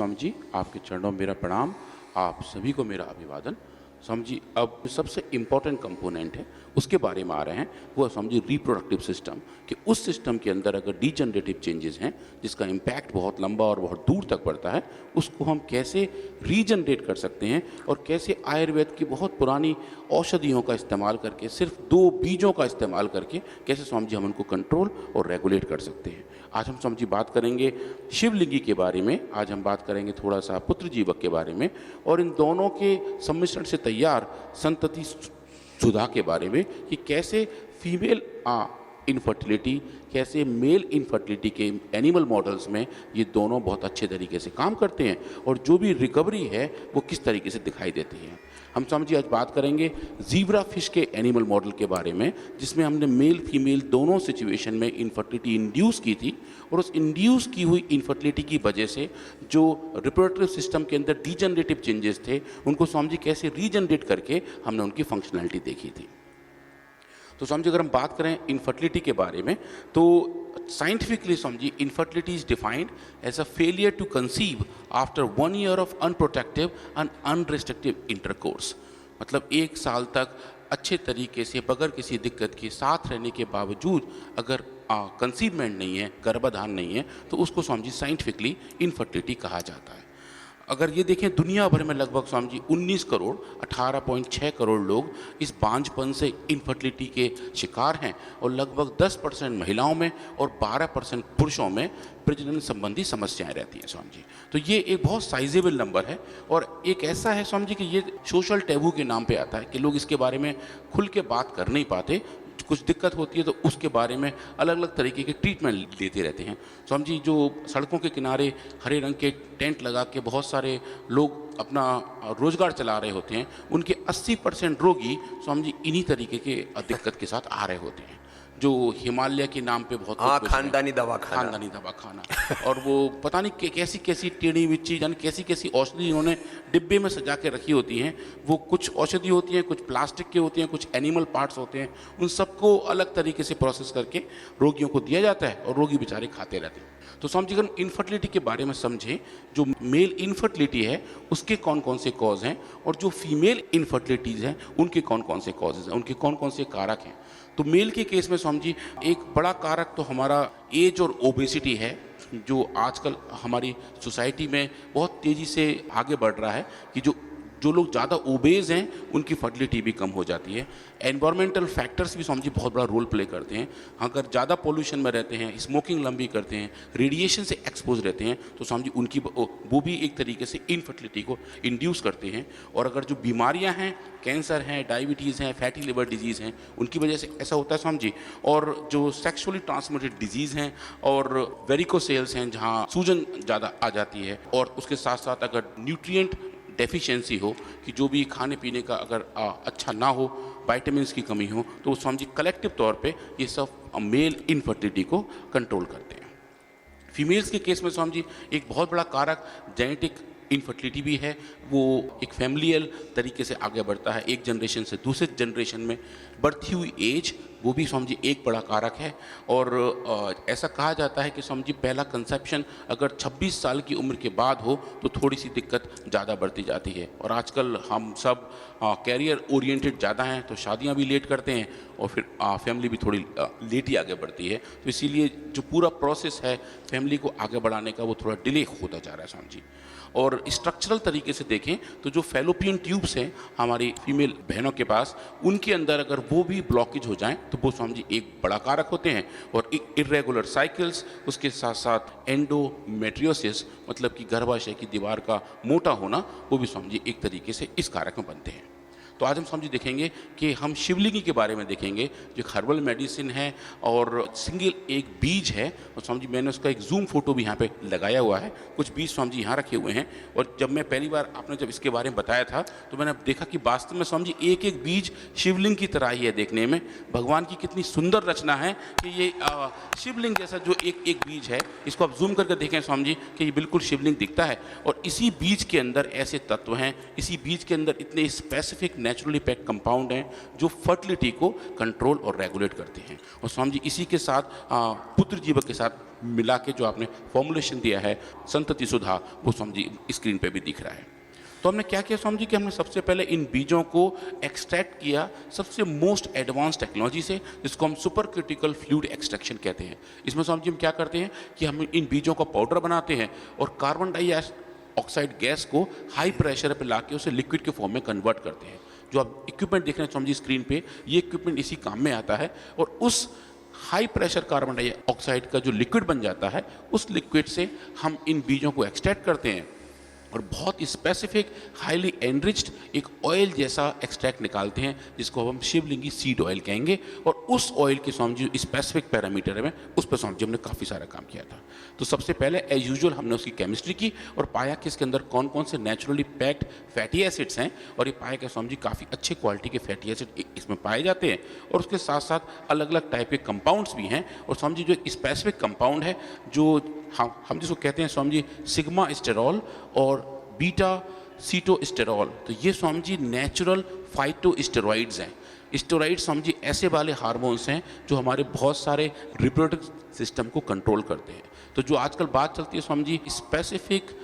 स्वामी जी, आपके चरणों में मेरा प्रणाम, आप सभी को मेरा अभिवादन। स्वामी जी, अब सबसे इम्पोर्टेंट कंपोनेंट है उसके बारे में आ रहे हैं, वो स्वामी जी रिप्रोडक्टिव सिस्टम, कि उस सिस्टम के अंदर अगर डिजनरेटिव चेंजेस हैं जिसका इम्पैक्ट बहुत लंबा और बहुत दूर तक पड़ता है, उसको हम कैसे रीजनरेट कर सकते हैं और कैसे आयुर्वेद की बहुत पुरानी औषधियों का इस्तेमाल करके, सिर्फ 2 बीजों का इस्तेमाल करके कैसे स्वामी जी हम उनको कंट्रोल और रेगुलेट कर सकते हैं। आज हम स्वामी जी बात करेंगे शिवलिंगी के बारे में, आज हम बात करेंगे थोड़ा सा पुत्र जीवक के बारे में, और इन दोनों के सम्मिश्रण से तैयार संतति सुधा के बारे में कि कैसे फीमेल इनफर्टिलिटी, कैसे मेल इनफर्टिलिटी के एनिमल मॉडल्स में ये दोनों बहुत अच्छे तरीके से काम करते हैं और जो भी रिकवरी है वो किस तरीके से दिखाई देती है। हम स्वामी जी आज बात करेंगे ज़ीब्रा फिश के एनिमल मॉडल के बारे में, जिसमें हमने मेल फीमेल दोनों सिचुएशन में इनफर्टिलिटी इंड्यूस की थी और उस इंड्यूस की हुई इनफर्टिलिटी की वजह से जो रिप्रोडक्टिव सिस्टम के अंदर डिजनरेटिव चेंजेस थे उनको स्वामी जी कैसे रीजनरेट करके हमने उनकी फंक्शनैलिटी देखी थी। तो स्वामी जी अगर हम बात करें इनफर्टिलिटी के बारे में, तो scientifically Swami ji infertility is defined as a failure to conceive after 1 year of unprotective and unrestrictive intercourse. मतलब 1 साल तक अच्छे तरीके से बगैर किसी दिक्कत के साथ रहने के बावजूद अगर कंसीवमेंट नहीं है, गर्भाधान नहीं है, तो उसको स्वामी जी साइंटिफिकली इनफर्टिलिटी कहा जाता है। अगर ये देखें दुनिया भर में लगभग स्वामी जी 19 करोड़ 18.6 करोड़ लोग इस बांझपन से इनफर्टिलिटी के शिकार हैं और लगभग 10% महिलाओं में और 12% पुरुषों में प्रजनन संबंधी समस्याएं रहती हैं स्वामी जी। तो ये एक बहुत साइजेबल नंबर है और एक ऐसा है स्वामी जी कि ये सोशल टैबू के नाम पे आता है कि लोग इसके बारे में खुल के बात कर नहीं पाते। कुछ दिक्कत होती है तो उसके बारे में अलग अलग तरीके के ट्रीटमेंट लेते रहते हैं। स्वामी जी जो सड़कों के किनारे हरे रंग के टेंट लगा के बहुत सारे लोग अपना रोजगार चला रहे होते हैं, उनके 80% रोगी स्वामी जी इन्हीं तरीके के दिक्कत के साथ आ रहे होते हैं, जो हिमालय के नाम पे बहुत खानदानी दवा खाना और वो पता नहीं कैसी कैसी टेढ़ी मिर्ची यानी कैसी कैसी औषधि इन्होंने डिब्बे में सजा के रखी होती हैं। वो कुछ औषधि होती हैं, कुछ प्लास्टिक के होती हैं, कुछ एनिमल पार्ट्स होते हैं, उन सबको अलग तरीके से प्रोसेस करके रोगियों को दिया जाता है और रोगी बेचारे खाते रहते हैं। तो स्वामी जी अगर इनफर्टिलिटी के बारे में समझें, जो मेल इनफर्टिलिटी है उसके कौन कौन से कॉज हैं और जो फीमेल इनफर्टिलिटीज़ हैं उनके कौन कौन से कॉजेज़ हैं, उनके कौन कौन से कारक हैं। तो मेल के केस में स्वामी जी एक बड़ा कारक तो हमारा एज और ओबेसिटी है, जो आजकल हमारी सोसाइटी में बहुत तेज़ी से आगे बढ़ रहा है कि जो लोग ज़्यादा ओबेज हैं उनकी फर्टिलिटी भी कम हो जाती है। एनवायरमेंटल फैक्टर्स भी स्वामी जी बहुत बड़ा रोल प्ले करते हैं। अगर ज़्यादा पोल्यूशन में रहते हैं, स्मोकिंग लंबी करते हैं, रेडिएशन से एक्सपोज रहते हैं, तो स्वामी जी उनकी वो भी एक तरीके से इनफर्टिलिटी को इंड्यूस करते हैं। और अगर जो बीमारियां हैं, कैंसर हैं, डायबिटीज़ हैं, फैटी लिवर डिजीज़ हैं, उनकी वजह से ऐसा होता है स्वामी जी। और जो सेक्सुअली ट्रांसमिटेड डिजीज़ हैं और वेरिकोसेल्स हैं जहाँ सूजन ज़्यादा आ जाती है, और उसके साथ साथ अगर न्यूट्रिएंट डेफिशिएंसी हो कि जो भी खाने पीने का अगर अच्छा ना हो, विटामिन्स की कमी हो, तो स्वामी जी कलेक्टिव तौर पे ये सब मेल इनफर्टिलिटी को कंट्रोल करते हैं। फीमेल्स के केस में स्वामी जी एक बहुत बड़ा कारक जेनेटिक इनफर्टिलिटी भी है। वो एक फैमिलियल तरीके से आगे बढ़ता है, एक जनरेशन से दूसरे जनरेशन में। बढ़ती हुई एज वो भी स्वामी जी एक बड़ा कारक है। और ऐसा कहा जाता है कि स्वामी जी पहला कंसेप्शन अगर 26 साल की उम्र के बाद हो तो थोड़ी सी दिक्कत ज़्यादा बढ़ती जाती है। और आजकल हम सब कैरियर ओरिएंटेड ज़्यादा हैं, तो शादियां भी लेट करते हैं और फिर फैमिली भी थोड़ी लेट ही आगे बढ़ती है। तो इसीलिए जो पूरा प्रोसेस है फैमिली को आगे बढ़ाने का वो थोड़ा डिले होता जा रहा है स्वामी जी। और स्ट्रक्चरल तरीके से देखें तो जो फैलोपियन ट्यूब्स हैं हमारी फीमेल बहनों के पास, उनके अंदर अगर वो भी ब्लॉकेज हो जाएं तो वो स्वामी जी एक बड़ा कारक होते हैं। और इरेगुलर साइकिल्स, उसके साथ साथ एंडोमेट्रियोसिस मतलब कि गर्भाशय की दीवार का मोटा होना, वो भी स्वामी जी एक तरीके से इस कारक में बनते हैं। तो आज हम स्वामी जी देखेंगे कि हम शिवलिंगी के बारे में देखेंगे, जो हर्बल मेडिसिन है और सिंगल एक बीज है। और स्वामी जी मैंने उसका एक जूम फोटो भी यहाँ पे लगाया हुआ है, कुछ बीज स्वामी जी यहाँ रखे हुए हैं। और जब मैं पहली बार आपने जब इसके बारे में बताया था तो मैंने देखा कि वास्तव में स्वामी जी एक एक बीज शिवलिंग की तरह ही है देखने में। भगवान की कितनी सुंदर रचना है कि ये शिवलिंग जैसा जो एक एक बीज है, इसको आप जूम करके देखें स्वामी जी कि ये बिल्कुल शिवलिंग दिखता है। और इसी बीज के अंदर ऐसे तत्व हैं, इसी बीज के अंदर इतने स्पेसिफिक नेचुरली पैक्ड कंपाउंड हैं जो फर्टिलिटी को कंट्रोल और रेगुलेट करते हैं। और स्वामी जी इसी के साथ पुत्र जीवक के साथ मिला के जो आपने फॉर्मुलेशन दिया है संतति सुधा, वो स्वामी जी स्क्रीन पे भी दिख रहा है। तो हमने क्या किया स्वामी जी कि हमने सबसे पहले इन बीजों को एक्सट्रैक्ट किया सबसे मोस्ट एडवांस टेक्नोलॉजी से, जिसको हम सुपर क्रिटिकल फ्लूइड एक्सट्रैक्शन कहते हैं। इसमें स्वामी जी हम क्या करते हैं कि हम इन बीजों का पाउडर बनाते हैं और कार्बन डाइऑक्साइड गैस को हाई प्रेशर पे लाके उसे लिक्विड के फॉर्म में कन्वर्ट करते हैं। जो आप इक्विपमेंट देख रहे हैं स्वामी जी स्क्रीन पे, ये इक्विपमेंट इसी काम में आता है और उस हाई प्रेशर कार्बन डाइऑक्साइड का जो लिक्विड बन जाता है, उस लिक्विड से हम इन बीजों को एक्सट्रैक्ट करते हैं और बहुत स्पेसिफिक हाईली एनरिच्ड एक ऑयल जैसा एक्सट्रैक्ट निकालते हैं, जिसको हम शिवलिंगी सीड ऑयल कहेंगे। और उस ऑयल के स्वामी जी स्पेसिफिक पैरामीटर में उस पर स्वामी जी हमने काफ़ी सारा काम किया था। तो सबसे पहले एज यूजुअल हमने उसकी केमिस्ट्री की और पाया कि इसके अंदर कौन कौन से नेचुरली पैक्ड फैटी एसिड्स हैं, और ये पाया कि स्वामी जी काफ़ी अच्छे क्वालिटी के फैटी एसिड इसमें पाए जाते हैं। और उसके साथ साथ अलग अलग टाइप के कंपाउंड्स भी हैं। और स्वामी जी जो एक स्पेसिफिक कंपाउंड है जो हम जिसको कहते हैं स्वामी जी सिग्मा स्टेरॉल और बीटा सीटोस्टेरॉल, तो ये स्वामी जी नेचुरल फाइटोस्टेरॉइड्स हैं। स्टेरॉइड्स स्वामी जी ऐसे वाले हार्मोन्स हैं जो हमारे बहुत सारे रिप्रोडक्टिव सिस्टम को कंट्रोल करते हैं। तो जो आजकल बात चलती है Swami ji specific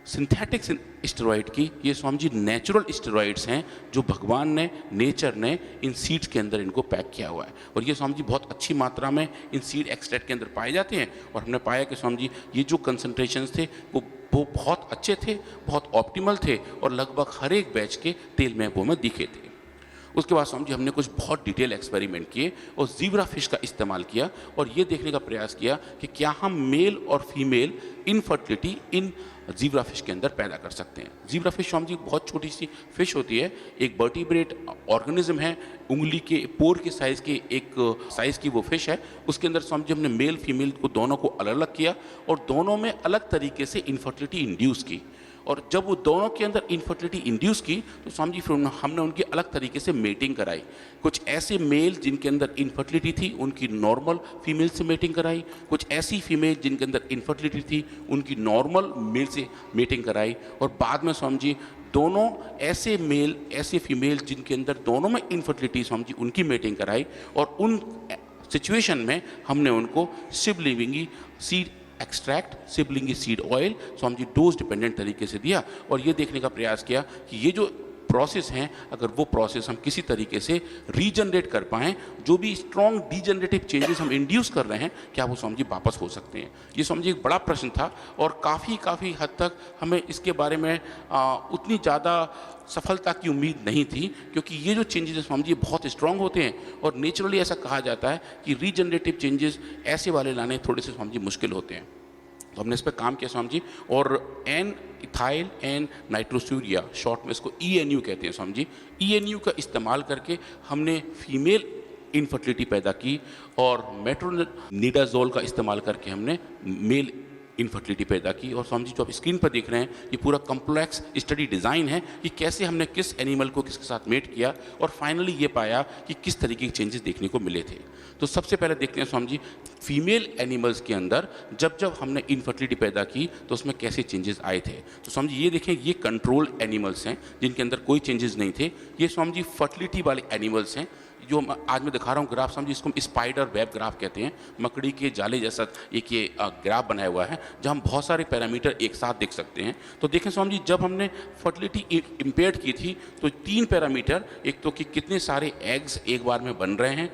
synthetic steroid की, ये स्वामी जी नेचुरल स्टेरॉइड्स हैं जो भगवान ने, नेचर ने इन सीड्स के अंदर इनको पैक किया हुआ है। और ये स्वामी जी बहुत अच्छी मात्रा में इन सीड एक्सट्रैक्ट के अंदर पाए जाते हैं। और हमने पाया कि स्वामी जी ये जो कंसंट्रेशंस थे वो बहुत अच्छे थे, बहुत ऑप्टिमल थे और लगभग हर एक बैच के तेल में वो में दिखे थे। उसके बाद स्वामी जी हमने कुछ बहुत डिटेल एक्सपेरिमेंट किए और ज़ीब्रा फिश का इस्तेमाल किया और ये देखने का प्रयास किया कि क्या हम मेल और फीमेल इनफर्टिलिटी इन ज़ीब्रा फिश के अंदर पैदा कर सकते हैं। ज़ीब्रा फिश स्वामी जी बहुत छोटी सी फिश होती है, एक वर्टिब्रेट ऑर्गेनिज्म है, उंगली के पोर के साइज़ की एक साइज़ की वो फिश है। उसके अंदर स्वामी जी हमने मेल फीमेल को दोनों को अलग अलग किया और दोनों में अलग तरीके से इनफर्टिलिटी इंड्यूस की। और जब वो दोनों के अंदर इनफर्टिलिटी इंड्यूस की तो स्वामी जी फिर हमने उनकी अलग तरीके से मेटिंग कराई। कुछ ऐसे मेल जिनके अंदर इनफर्टिलिटी थी उनकी नॉर्मल फीमेल से मेटिंग कराई, कुछ ऐसी फीमेल जिनके अंदर इनफर्टिलिटी थी उनकी नॉर्मल मेल से मेटिंग कराई। और बाद में स्वामी जी दोनों ऐसे मेल ऐसे फीमेल जिनके अंदर दोनों में इनफर्टिलिटी स्वामी जी उनकी मेटिंग कराई और उन सिचुएशन में हमने उनको शिवलिंगी seed extract शिवलिंगी seed oil Swami ji dose dependent तरीके से दिया। और ये देखने का प्रयास किया कि ये जो प्रोसेस हैं, अगर वो प्रोसेस हम किसी तरीके से रीजनरेट कर पाएँ, जो भी स्ट्रॉन्ग डीजनरेटिव चेंजेस हम इंड्यूस कर रहे हैं, क्या वो स्वामी जी वापस हो सकते हैं। ये स्वामी जी एक बड़ा प्रश्न था और काफ़ी हद तक हमें इसके बारे में उतनी ज़्यादा सफलता की उम्मीद नहीं थी, क्योंकि ये जो चेंजेस हैं स्वामी जी बहुत स्ट्रॉन्ग होते हैं और नेचुरली ऐसा कहा जाता है कि रीजनरेटिव चेंजेस ऐसे वाले लाने थोड़े से स्वामी जी मुश्किल होते हैं। तो हमने इस पर काम किया स्वामी जी और एन इथाइल एन नाइट्रोसूरिया, शॉर्ट में इसको ENU कहते हैं स्वामी जी, ENU का इस्तेमाल करके हमने फीमेल इनफर्टिलिटी पैदा की और मेट्रोनिडाजोल का इस्तेमाल करके हमने मेल इनफर्टिलिटी पैदा की। और स्वामी जी जो आप स्क्रीन पर देख रहे हैं ये पूरा कॉम्प्लेक्स स्टडी डिज़ाइन है कि कैसे हमने किस एनिमल को किसके साथ मेट किया और फाइनली ये पाया कि किस तरीके के चेंजेस देखने को मिले थे। तो सबसे पहले देखते हैं स्वामी जी फीमेल एनिमल्स के अंदर जब हमने इनफर्टिलिटी पैदा की तो उसमें कैसे चेंजेस आए थे। तो स्वामी जी ये देखें, ये कंट्रोल एनिमल्स हैं जिनके अंदर कोई चेंजेस नहीं थे। ये स्वामी जी फर्टिलिटी वाले एनिमल्स हैं जो आज मैं दिखा रहा हूँ ग्राफ, समझिए इसको हम स्पाइडर वेब ग्राफ कहते हैं। मकड़ी के जाले जैसा एक ये ग्राफ बनाया हुआ है जहाँ हम बहुत सारे पैरामीटर एक साथ देख सकते हैं। तो देखें स्वामी जी जब हमने फर्टिलिटी इम्पेयर की थी तो 3 पैरामीटर, एक तो कि कितने सारे एग्स एक बार में बन रहे हैं,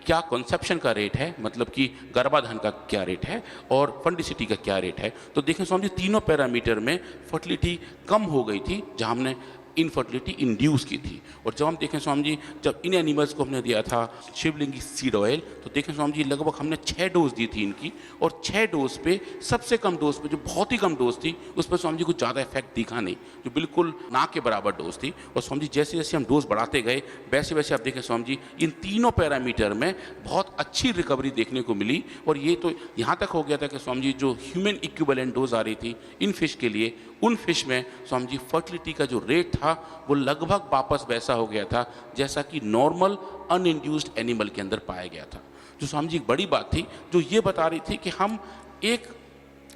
क्या कंसेप्शन का रेट है, मतलब कि गर्भाधान का क्या रेट है, और फंडिसिटी का क्या रेट है। तो देखें स्वामी जी तीनों पैरामीटर में फर्टिलिटी कम हो गई थी जहाँ हमने इनफर्टिलिटी इंड्यूस की थी। और जब हम देखें स्वामी जी जब इन एनिमल्स को हमने दिया था शिवलिंगी सीड ऑयल तो देखें स्वामी जी लगभग हमने 6 डोज दी थी इनकी, और 6 डोज पे सबसे कम डोज पे जो बहुत ही कम डोज थी उस पर स्वामी जी कुछ ज़्यादा इफेक्ट दिखा नहीं, जो बिल्कुल ना के बराबर डोज थी। और स्वामी जी जैसे जैसे हम डोज बढ़ाते गए वैसे वैसे आप देखें स्वामी जी इन तीनों पैरामीटर में बहुत अच्छी रिकवरी देखने को मिली। और ये तो यहाँ तक हो गया था कि स्वामी जी जो ह्यूमन इक्विवेलेंट डोज आ रही थी इन फिश के लिए, उन फिश में स्वामी जी फर्टिलिटी का जो रेट था वो लगभग वापस वैसा हो गया था जैसा कि नॉर्मल अनइंड्यूस्ड एनिमल के अंदर पाया गया था। जो स्वामी जी एक बड़ी बात थी जो ये बता रही थी कि हम एक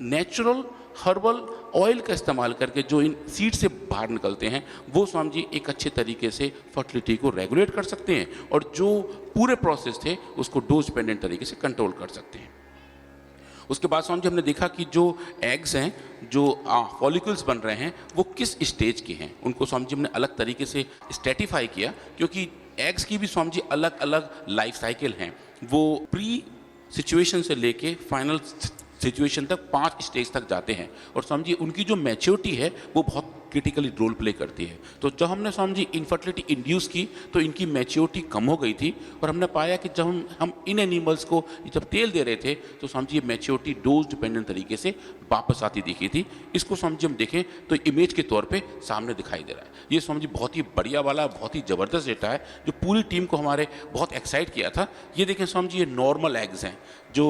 नेचुरल हर्बल ऑयल का इस्तेमाल करके जो इन सीड से बाहर निकलते हैं वो स्वामी जी एक अच्छे तरीके से फर्टिलिटी को रेगुलेट कर सकते हैं और जो पूरे प्रोसेस थे उसको डोज डिपेंडेंट तरीके से कंट्रोल कर सकते हैं। उसके बाद स्वामी जी हमने देखा कि जो एग्स हैं, जो फॉलिकल्स बन रहे हैं, वो किस स्टेज के हैं, उनको स्वामी जी हमने अलग तरीके से स्ट्रेटिफाई किया, क्योंकि एग्स की भी स्वामी जी अलग अलग लाइफ साइकिल हैं। वो प्री सिचुएशन से लेके फाइनल सिचुएशन तक 5 स्टेज तक जाते हैं और स्वामी जी उनकी जो मैच्योरिटी है वो बहुत क्रिटिकली रोल प्ले करती है। तो जब हमने स्वामी जी इनफर्टिलिटी इंड्यूस की तो इनकी मैच्योरिटी कम हो गई थी और हमने पाया कि जब हम इन एनिमल्स को जब तेल दे रहे थे तो स्वामी जी ये मैच्योरिटी डोज डिपेंडेंट तरीके से वापस आती दिखी थी। इसको स्वामी जी हम देखें तो इमेज के तौर पे सामने दिखाई दे रहा है। ये स्वामी जी बहुत ही बढ़िया वाला, बहुत ही ज़बरदस्त डेटा है जो पूरी टीम को हमारे बहुत एक्साइट किया था। ये देखें स्वामी जी, ये नॉर्मल एग्स हैं जो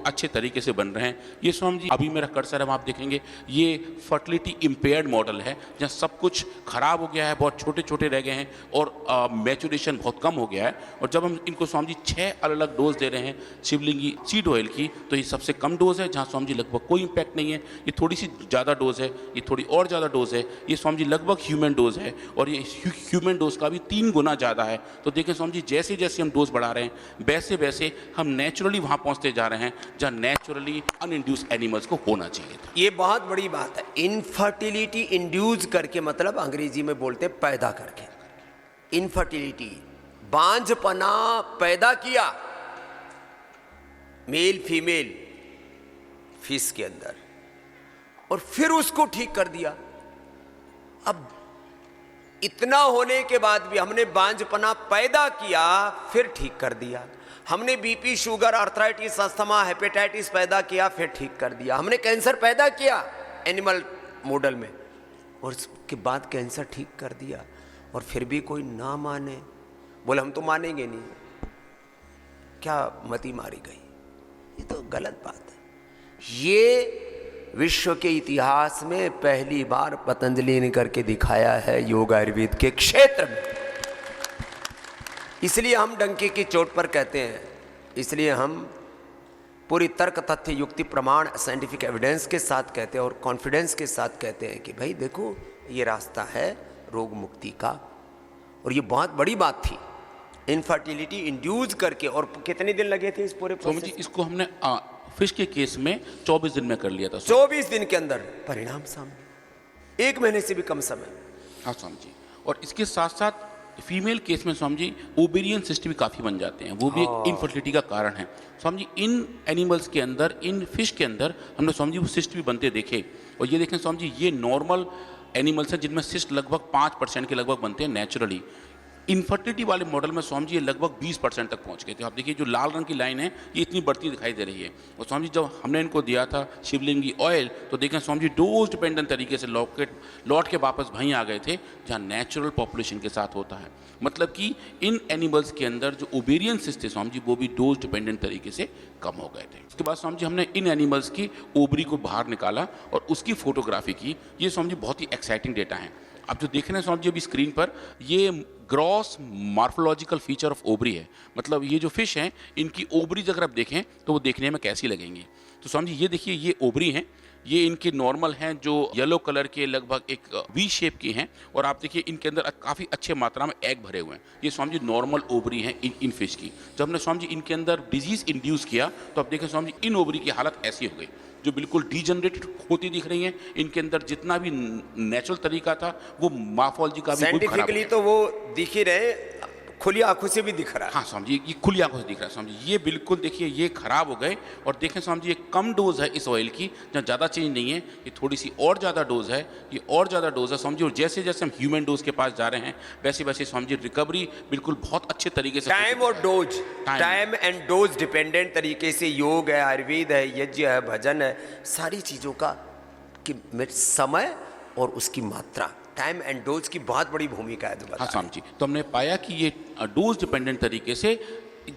अच्छे तरीके से बन रहे हैं। ये स्वामी जी अभी मेरा कर्सर है, आप देखेंगे ये फर्टिलिटी इम्पेयर्ड मॉडल है जहाँ सब कुछ खराब हो गया है, बहुत छोटे छोटे रह गए हैं और मैचुरेशन बहुत कम हो गया है। और जब हम इनको स्वामी जी 6 अलग अलग डोज दे रहे हैं शिवलिंगी सीड ऑयल की, तो ये सबसे कम डोज है, जहाँ स्वामी जी लगभग कोई इम्पैक्ट नहीं है। ये थोड़ी सी ज़्यादा डोज है, ये थोड़ी और ज़्यादा डोज है, ये स्वामी जी लगभग ह्यूमन डोज है और ये ह्यूमन डोज का भी 3 गुना ज़्यादा है। तो देखें स्वामी जी, जैसे जैसे हम डोज बढ़ा रहे हैं वैसे वैसे हम नेचुरली वहाँ पहुँचते जा रहे हैं जहाँ नेचुरली अनइंड्यूस एनिमल्स को होना चाहिए था। ये बहुत बड़ी बात है। इनफर्टिलिटी इंड्यूस करके मतलब अंग्रेजी में बोलते पैदा करके। इनफर्टिलिटी, बांझपना पैदा किया मेल फीमेल फिश के अंदर और फिर उसको ठीक कर दिया। अब इतना होने के बाद भी हमने बांझपना पैदा किया फिर ठीक कर दिया। हमने BP, sugar, arthritis, asthma, hepatitis पैदा किया फिर ठीक कर दिया। हमने कैंसर पैदा किया एनिमल मॉडल में और उसके बाद कैंसर ठीक कर दिया और फिर भी कोई ना माने, बोले हम तो मानेंगे नहीं। क्या मति मारी गई, ये तो गलत बात है। ये विश्व के इतिहास में पहली बार पतंजलि ने करके दिखाया है योग आयुर्वेद के क्षेत्र में। इसलिए हम डंके की चोट पर कहते हैं, इसलिए हम पूरी तर्क, तथ्य, युक्ति, प्रमाण, साइंटिफिक एविडेंस के साथ कहते हैं और कॉन्फिडेंस के साथ कहते हैं कि भाई देखो ये रास्ता है रोग मुक्ति का। और ये बहुत बड़ी बात थी इनफर्टिलिटी इंड्यूस करके। और कितने दिन लगे थे इस पूरे प्रोसेस? जी इसको हमने फिश के केस में 24 दिन में कर लिया था। 24 दिन के अंदर परिणाम सामने, 1 महीने से भी कम समय। हाँ स्वामी जी, और इसके साथ साथ फीमेल केस में स्वामी जी ओबेरियन सिस्ट भी काफ़ी बन जाते हैं, वो भी एक इनफर्टिलिटी का कारण है। स्वामी जी इन एनिमल्स के अंदर, इन फिश के अंदर हमने स्वामी जी वो सिस्ट भी बनते देखे। और ये देखें स्वामी जी, ये नॉर्मल एनिमल्स हैं जिनमें सिस्ट लगभग 5% के लगभग बनते हैं नेचुरली। इनफर्टिलिटी वाले मॉडल में स्वामी जी ये लगभग 20% तक पहुंच गए थे। आप देखिए जो लाल रंग की लाइन है ये इतनी बढ़ती दिखाई दे रही है। और स्वामी जी जब हमने इनको दिया था शिवलिंगी ऑयल तो देखें स्वामी जी डोज डिपेंडेंट तरीके से लौट के वापस वहीं आ गए थे जहाँ नेचुरल पॉपुलेशन के साथ होता है। मतलब कि इन एनिमल्स के अंदर जो ओबेरियन सिस्ट थे स्वामी जी वो भी डोज डिपेंडेंट तरीके से कम हो गए थे। उसके बाद स्वामी जी हमने इन एनिमल्स की ओबरी को बाहर निकाला और उसकी फोटोग्राफी की। ये स्वामी जी बहुत ही एक्साइटिंग डेटा है। आप जो देख रहे हैं स्वामी जी अभी स्क्रीन पर, ये gross morphological feature of ovary है। मतलब ये जो फिश हैं इनकी ओबरीज अगर आप देखें तो वो देखने में कैसी लगेंगी। तो स्वामी जी ये देखिए, ये ओबरी हैं, ये इनके नॉर्मल हैं जो येलो कलर के लगभग एक वी शेप की हैं। और आप देखिए इनके अंदर काफ़ी अच्छे मात्रा में एग भरे हुए हैं। ये स्वामी जी नॉर्मल ओबरी हैं इन फिश की। जब हमने स्वामी जी इनके अंदर डिजीज़ इंड्यूस किया तो आप देखें स्वामी जी इन ओबरी की हालत ऐसी हो गई जो बिल्कुल डीजनरेटेड होती दिख रही हैं। इनके अंदर जितना भी नेचुरल तरीका था वो मार्फोलॉजी का भी साइंटिफिकली तो वो दिख ही रहे, खुली आंखों से भी दिख रहा है। हाँ स्वामी जी, ये खुली आंखों से दिख रहा है स्वामी जी। ये बिल्कुल देखिए ये खराब हो गए। और देखें स्वामी जी ये कम डोज है इस ऑयल की, जहाँ ज़्यादा चेंज नहीं है, ये थोड़ी सी और ज़्यादा डोज है, ये और ज़्यादा डोज है स्वामी जी। और जैसे जैसे हम ह्यूमन डोज के पास जा रहे हैं वैसे वैसे स्वामी जी रिकवरी बिल्कुल बहुत अच्छे तरीके से। टाइम और dose, time and dose dependent तरीके से योग है, आयुर्वेद है, यज्ञ है, भजन है, सारी चीज़ों का कि समय और उसकी मात्रा, टाइम एंड डोज की बहुत बड़ी भूमिका है। हाँ स्वामी जी, तो हमने पाया कि ये डोज डिपेंडेंट तरीके से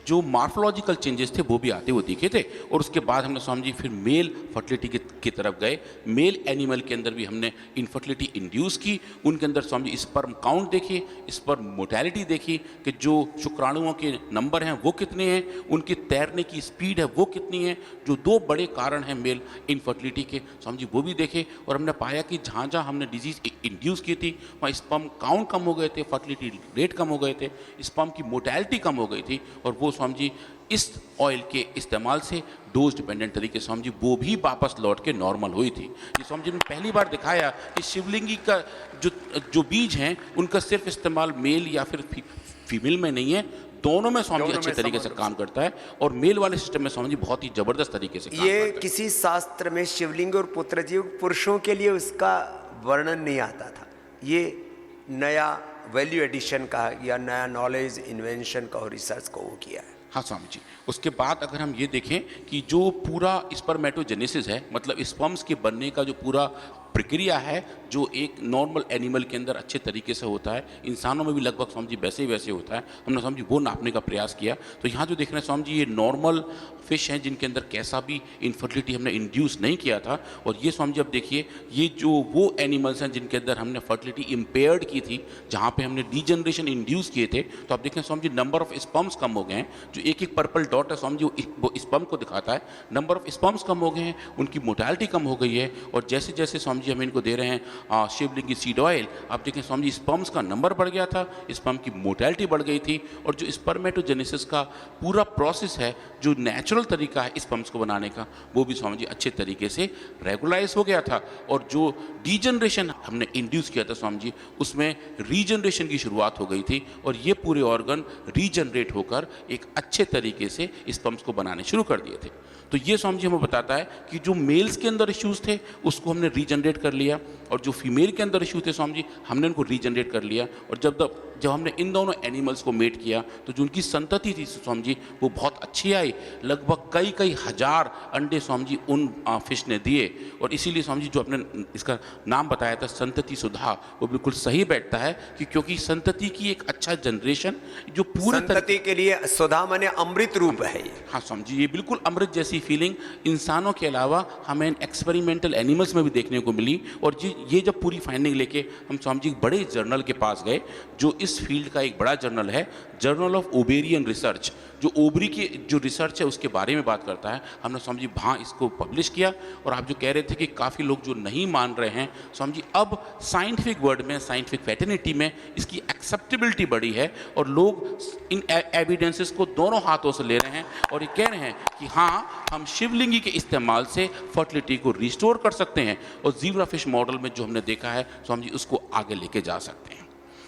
जो मार्फोलॉजिकल चेंजेस थे वो भी आते हुए दिखे थे। और उसके बाद हमने स्वामी जी फिर मेल फर्टिलिटी की तरफ गए। मेल एनिमल के अंदर भी हमने इनफर्टिलिटी इंड्यूस की। उनके अंदर स्वामी जी स्पर्म काउंट देखी, स्पर्म मोर्टेलिटी देखी कि जो शुक्राणुओं के नंबर हैं वो कितने हैं, उनकी तैरने की स्पीड है वो कितनी है। जो दो बड़े कारण हैं मेल इनफर्टिलिटी के स्वामी जी वो भी देखे। और हमने पाया कि जहाँ जहाँ हमने डिजीज़ इंड्यूस की थी वहाँ स्पर्म काउंट कम हो गए थे, फर्टिलिटी रेट कम हो गए थे, स्पर्म की मोर्टेलिटी कम हो गई थी। और वो स्वामी जी इस ऑयल के इस्तेमाल से डोज डिपेंडेंट तरीके स्वामी जी वो भी वापस लौट के नॉर्मल हुई थी। ये स्वामी जी ने पहली बार दिखाया कि शिवलिंगी का जो बीज हैं उनका सिर्फ इस्तेमाल मेल या फिर फीमेल में नहीं है, दोनों में स्वामी जी अच्छे तरीके से काम करता है। और मेल वाले सिस्टम में स्वामी जी बहुत ही जबरदस्त तरीके से काम ये करता है। किसी शास्त्र में शिवलिंग और पुत्रजीव पुरुषों के लिए उसका वर्णन नहीं आता था। ये नया वैल्यू एडिशन का या नया नॉलेज इन्वेंशन का और रिसर्च को वो किया है। हाँ स्वामी जी। उसके बाद अगर हम ये देखें कि जो पूरा स्पर्मेटोजेनेसिस है, मतलब स्पर्म्स के बनने का जो पूरा प्रक्रिया है, जो एक नॉर्मल एनिमल के अंदर अच्छे तरीके से होता है, इंसानों में भी लगभग स्वामी जी वैसे ही वैसे होता है। हमने स्वामी जी वो नापने का प्रयास किया। तो यहाँ जो देख रहे हैं स्वामी जी ये नॉर्मल फिश हैं जिनके अंदर कैसा भी इनफर्टिलिटी हमने इंड्यूस नहीं किया था। और ये स्वामी जी अब देखिए ये जो वो एनिमल्स हैं जिनके अंदर हमने फर्टिलिटी इम्पेयर्ड की थी, जहाँ पे हमने डीजनरेशन इंड्यूस किए थे। तो आप देखें Swami ji number of sperms कम हो गए हैं। जो एक एक पर्पल डॉट है स्वामी जी वो स्पर्म को दिखाता है। नंबर ऑफ स्पर्म्स कम हो गए हैं, उनकी मोर्टेलिटी कम हो गई है। और जैसे जैसे स्वामी जी हम इनको दे रहे हैं शिवलिंगी सीड ऑयल, आप देखें स्वामी जी स्पर्म्स का नंबर बढ़ गया था, स्पर्म की मोर्टेलिटी बढ़ गई थी। और जो स्पर्मेटोजेनेसिस का पूरा प्रोसेस है, जो नेचुरल तरीका है स्पर्म्स को बनाने का, वो भी स्वामी जी अच्छे तरीके से रेगुलाइज हो गया था। और जो डीजनरेशन हमने इंड्यूस किया था स्वामी जी, उसमें रीजनरेशन की शुरुआत हो गई थी। और ये पूरे ऑर्गन रीजनरेट होकर एक अच्छे तरीके से स्पर्म्स को बनाने शुरू कर दिए थे। तो ये स्वामी जी हमें बताता है कि जो मेल्स के अंदर इश्यूज थे उसको हमने रीजनरेट कर लिया, और जो फीमेल के अंदर इश्यूज थे स्वामी जी हमने उनको रीजनरेट कर लिया। और जब हमने इन दोनों एनिमल्स को मेट किया तो जो उनकी संतति थी स्वामी जी वो बहुत अच्छी आई। लगभग कई हजार अंडे स्वामी जी उन फिश ने दिए। और इसीलिए स्वामी जी जो आपने इसका नाम बताया था संतति सुधा, वो बिल्कुल सही बैठता है कि क्योंकि संतति की एक अच्छा जनरेशन जो पूरे संतति के लिए सुधा माने अमृत रूप है ये। हाँ स्वामी जी, ये बिल्कुल अमृत जैसी फीलिंग इंसानों के अलावा हमें एक्सपेरिमेंटल एनिमल्स में भी देखने को मिली। और ये जब पूरी फाइंडिंग लेके हम स्वामी जी बड़े जर्नल के पास गए, जो इस फील्ड का एक बड़ा जर्नल है, जर्नल ऑफ ओवेरियन रिसर्च, जो ओवरी की जो रिसर्च है उसके बारे में बात करता है। हमने स्वामी जी वहाँ इसको पब्लिश किया। और आप जो कह रहे थे कि काफ़ी लोग जो नहीं मान रहे हैं स्वामी जी, अब साइंटिफिक वर्ड में, साइंटिफिक फैटर्निटी में इसकी एक्सेप्टेबिलिटी बढ़ी है। और लोग इन एविडेंसेस को दोनों हाथों से ले रहे हैं और ये कह रहे हैं कि हाँ, हम शिवलिंगी के इस्तेमाल से फर्टिलिटी को रिस्टोर कर सकते हैं। और ज़ीब्रा फिश मॉडल में जो हमने देखा है स्वामी जी उसको आगे लेके जा सकते हैं।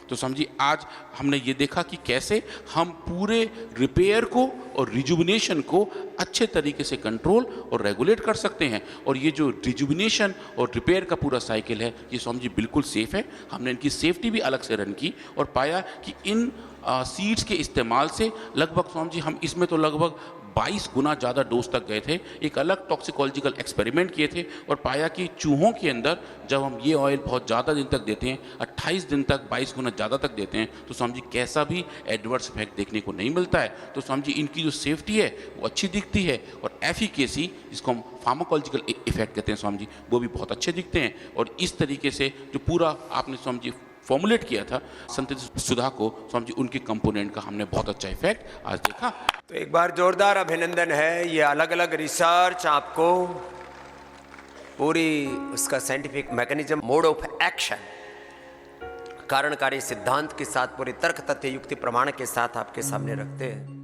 तो स्वामी जी आज हमने ये देखा कि कैसे हम पूरे रिपेयर को और रिजुविनेशन को अच्छे तरीके से कंट्रोल और रेगुलेट कर सकते हैं। और ये जो रिजुविनेशन और रिपेयर का पूरा साइकिल है ये स्वामी जी बिल्कुल सेफ़ है। हमने इनकी सेफ्टी भी अलग से रन की और पाया कि इन सीड्स के इस्तेमाल से लगभग स्वामी जी हम इसमें तो लगभग 22 गुना ज़्यादा डोज तक गए थे। एक अलग टॉक्सिकोलॉजिकल एक्सपेरिमेंट किए थे और पाया कि चूहों के अंदर जब हम ये ऑयल बहुत ज़्यादा दिन तक देते हैं, 28 दिन तक 22 गुना ज़्यादा तक देते हैं, तो स्वामी जी कैसा भी एडवर्स इफेक्ट देखने को नहीं मिलता है। तो स्वामी जी इनकी जो सेफ्टी है वो अच्छी दिखती है और एफिकेसी, जिसको हम फार्माकोलॉजिकल इफेक्ट कहते हैं स्वामी जी, वो भी बहुत अच्छे दिखते हैं। और इस तरीके से जो पूरा आपने स्वामी जी फॉर्मुलेट किया था संतति सुधा को, स्वामी जी उनके कंपोनेंट का हमने बहुत अच्छा इफेक्ट आज देखा। तो एक बार जोरदार अभिनंदन है। ये अलग अलग रिसर्च आपको पूरी उसका scientific mechanism, mode of action, कारणकारी सिद्धांत के साथ पूरे तर्क तथ्य युक्ति प्रमाण के साथ आपके सामने रखते हैं।